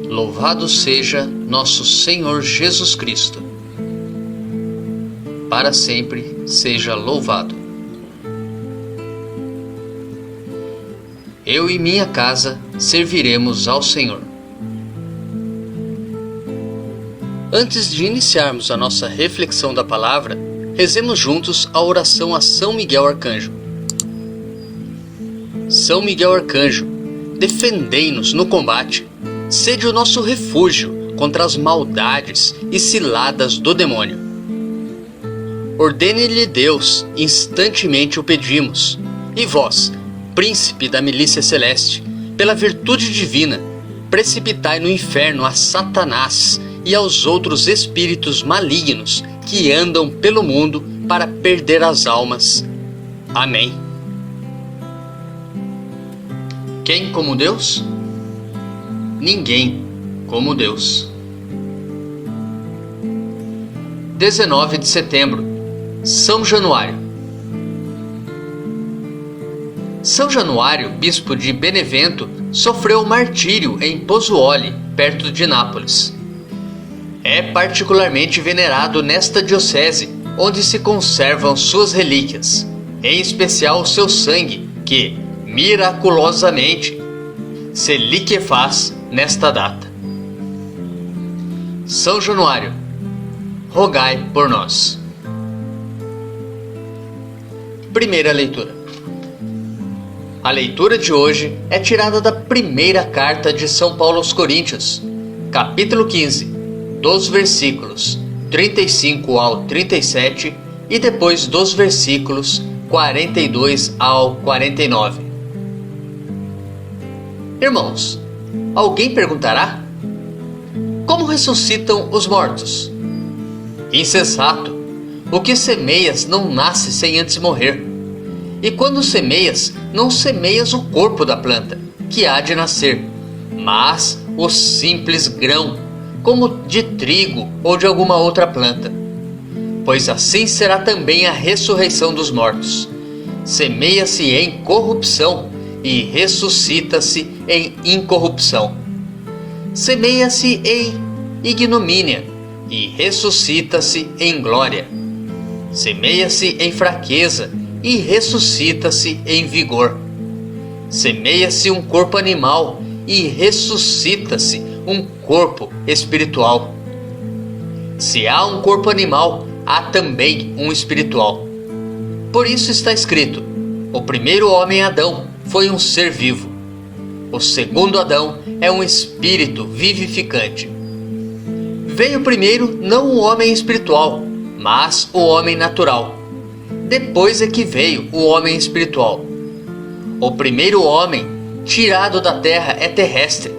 Louvado seja nosso Senhor Jesus Cristo. Para sempre seja louvado. Eu e minha casa serviremos ao Senhor. Antes de iniciarmos a nossa reflexão da palavra, rezemos juntos a oração a São Miguel Arcanjo. São Miguel Arcanjo, defendei-nos no combate. Sede o nosso refúgio contra as maldades e ciladas do demônio. Ordene-lhe Deus, instantemente o pedimos. E vós, príncipe da milícia celeste, pela virtude divina, precipitai no inferno a Satanás e aos outros espíritos malignos que andam pelo mundo para perder as almas. Amém. Quem como Deus? Ninguém como Deus. 19 de setembro, São Januário. São Januário, bispo de Benevento, sofreu martírio em Pozzuoli, perto de Nápoles. É particularmente venerado nesta diocese, onde se conservam suas relíquias, em especial o seu sangue, que, miraculosamente, se liquefaz nesta data. São Januário, rogai por nós. Primeira leitura. A leitura de hoje é tirada da primeira carta de São Paulo aos Coríntios, capítulo 15, dos versículos 35 ao 37 e depois dos versículos 42 ao 49. Irmãos, alguém perguntará: como ressuscitam os mortos? Insensato! O que semeias não nasce sem antes morrer. E quando semeias, não semeias o corpo da planta, que há de nascer, mas o simples grão, como de trigo ou de alguma outra planta. Pois assim será também a ressurreição dos mortos. Semeia-se em corrupção e ressuscita-se em incorrupção. Semeia-se em ignomínia e ressuscita-se em glória. Semeia-se em fraqueza e ressuscita-se em vigor. Semeia-se um corpo animal e ressuscita-se um corpo espiritual. Se há um corpo animal, há também um espiritual. Por isso está escrito: o primeiro homem Adão foi um ser vivo. O segundo Adão é um espírito vivificante. Veio primeiro não o homem espiritual, mas o homem natural. Depois é que veio o homem espiritual. O primeiro homem, tirado da terra, é terrestre.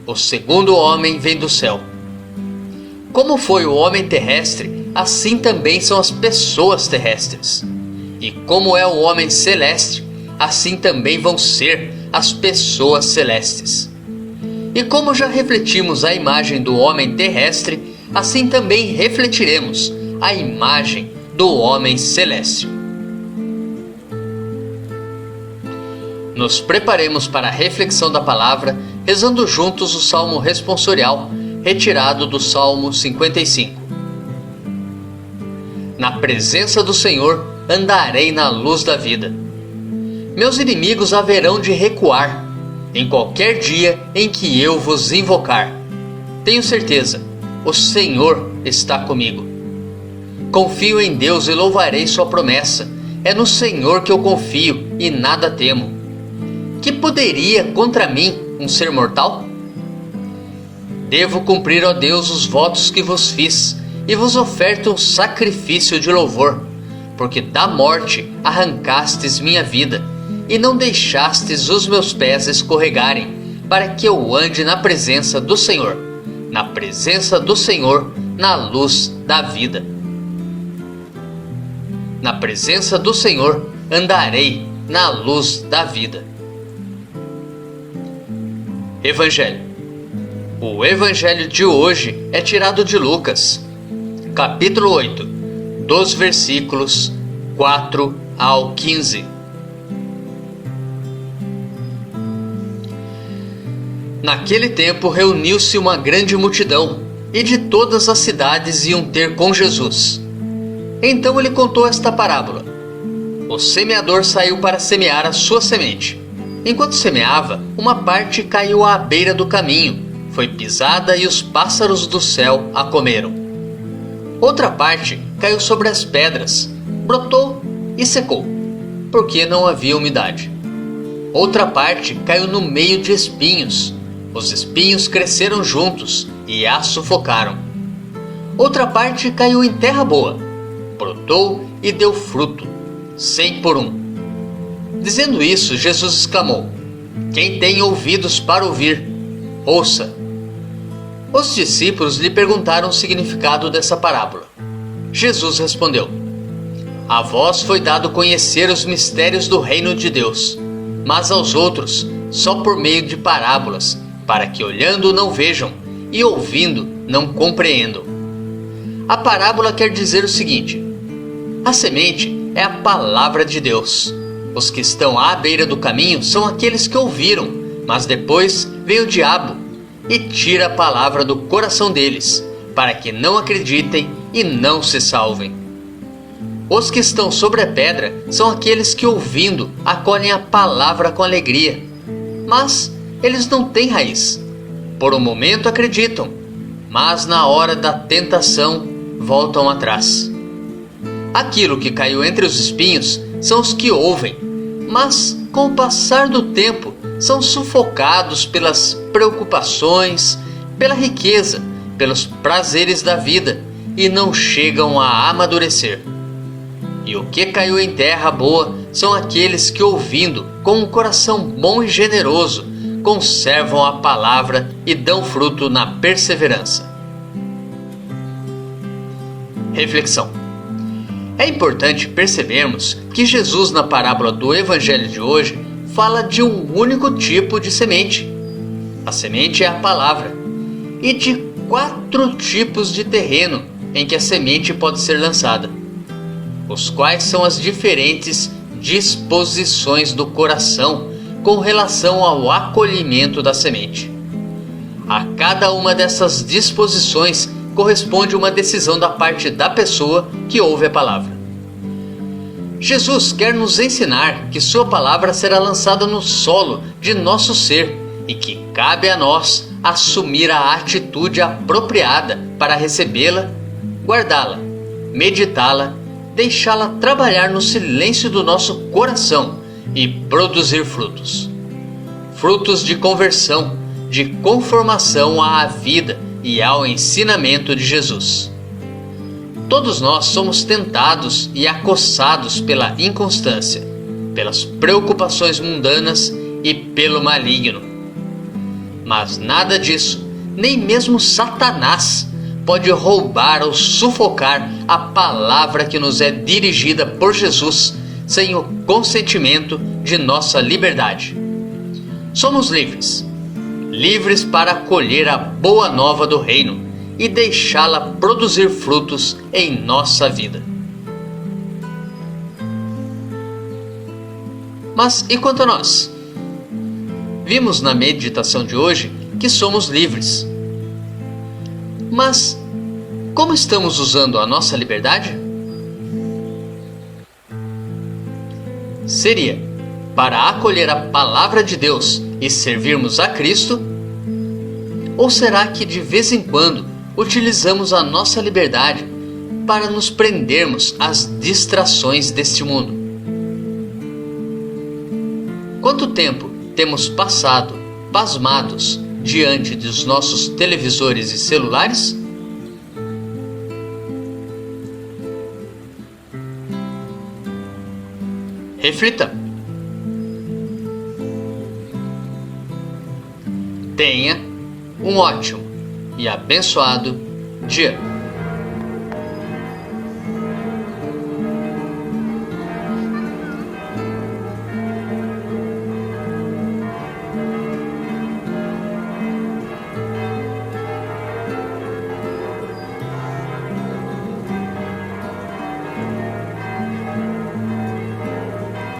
O segundo homem vem do céu. Como foi o homem terrestre, assim também são as pessoas terrestres. E como é o homem celeste, assim também vão ser as pessoas celestes. E como já refletimos a imagem do homem terrestre, assim também refletiremos a imagem do homem celeste. Nos preparemos para a reflexão da palavra, rezando juntos o Salmo responsorial, retirado do Salmo 55. Na presença do Senhor andarei na luz da vida. Meus inimigos haverão de recuar, em qualquer dia em que eu vos invocar. Tenho certeza, o Senhor está comigo. Confio em Deus e louvarei sua promessa. É no Senhor que eu confio e nada temo. Que poderia contra mim um ser mortal? Devo cumprir, ó Deus, os votos que vos fiz, e vos oferto um sacrifício de louvor, porque da morte arrancastes minha vida, e não deixastes os meus pés escorregarem, para que eu ande na presença do Senhor, na luz da vida. Na presença do Senhor andarei na luz da vida. Evangelho. O Evangelho de hoje é tirado de Lucas, capítulo 8, dos versículos 4 ao 15. Naquele tempo reuniu-se uma grande multidão, e de todas as cidades iam ter com Jesus. Então ele contou esta parábola. O semeador saiu para semear a sua semente. Enquanto semeava, uma parte caiu à beira do caminho, foi pisada e os pássaros do céu a comeram. Outra parte caiu sobre as pedras, brotou e secou, porque não havia umidade. Outra parte caiu no meio de espinhos. Os espinhos cresceram juntos e a sufocaram. Outra parte caiu em terra boa, brotou e deu fruto, 100 por 1. Dizendo isso, Jesus exclamou: Quem tem ouvidos para ouvir, ouça. Os discípulos lhe perguntaram o significado dessa parábola. Jesus respondeu: A vós foi dado conhecer os mistérios do reino de Deus, mas aos outros só por meio de parábolas, para que olhando não vejam e ouvindo não compreendam. A parábola quer dizer o seguinte: a semente é a palavra de Deus. Os que estão à beira do caminho são aqueles que ouviram, mas depois vem o diabo e tira a palavra do coração deles, para que não acreditem e não se salvem. Os que estão sobre a pedra são aqueles que, ouvindo, acolhem a palavra com alegria, mas eles não têm raiz. Por um momento acreditam, mas na hora da tentação voltam atrás. Aquilo que caiu entre os espinhos são os que ouvem, mas com o passar do tempo são sufocados pelas preocupações, pela riqueza, pelos prazeres da vida e não chegam a amadurecer. E o que caiu em terra boa são aqueles que, ouvindo com um coração bom e generoso, conservam a palavra e dão fruto na perseverança. Reflexão. É importante percebermos que Jesus, na parábola do Evangelho de hoje, fala de um único tipo de semente. A semente é a palavra, e de 4 tipos de terreno em que a semente pode ser lançada, os quais são as diferentes disposições do coração com relação ao acolhimento da semente. A cada uma dessas disposições corresponde uma decisão da parte da pessoa que ouve a palavra. Jesus quer nos ensinar que sua palavra será lançada no solo de nosso ser e que cabe a nós assumir a atitude apropriada para recebê-la, guardá-la, meditá-la, deixá-la trabalhar no silêncio do nosso coração e produzir frutos. Frutos de conversão, de conformação à vida e ao ensinamento de Jesus. Todos nós somos tentados e acossados pela inconstância, pelas preocupações mundanas e pelo maligno. Mas nada disso, nem mesmo Satanás, pode roubar ou sufocar a palavra que nos é dirigida por Jesus sem o consentimento de nossa liberdade. Somos livres, livres para acolher a boa nova do reino e deixá-la produzir frutos em nossa vida. Mas e quanto a nós? Vimos na meditação de hoje que somos livres. Mas como estamos usando a nossa liberdade? Seria para acolher a palavra de Deus e servirmos a Cristo? Ou será que de vez em quando utilizamos a nossa liberdade para nos prendermos às distrações deste mundo? Quanto tempo temos passado pasmados diante dos nossos televisores e celulares? Reflita. Tenha um ótimo e abençoado dia.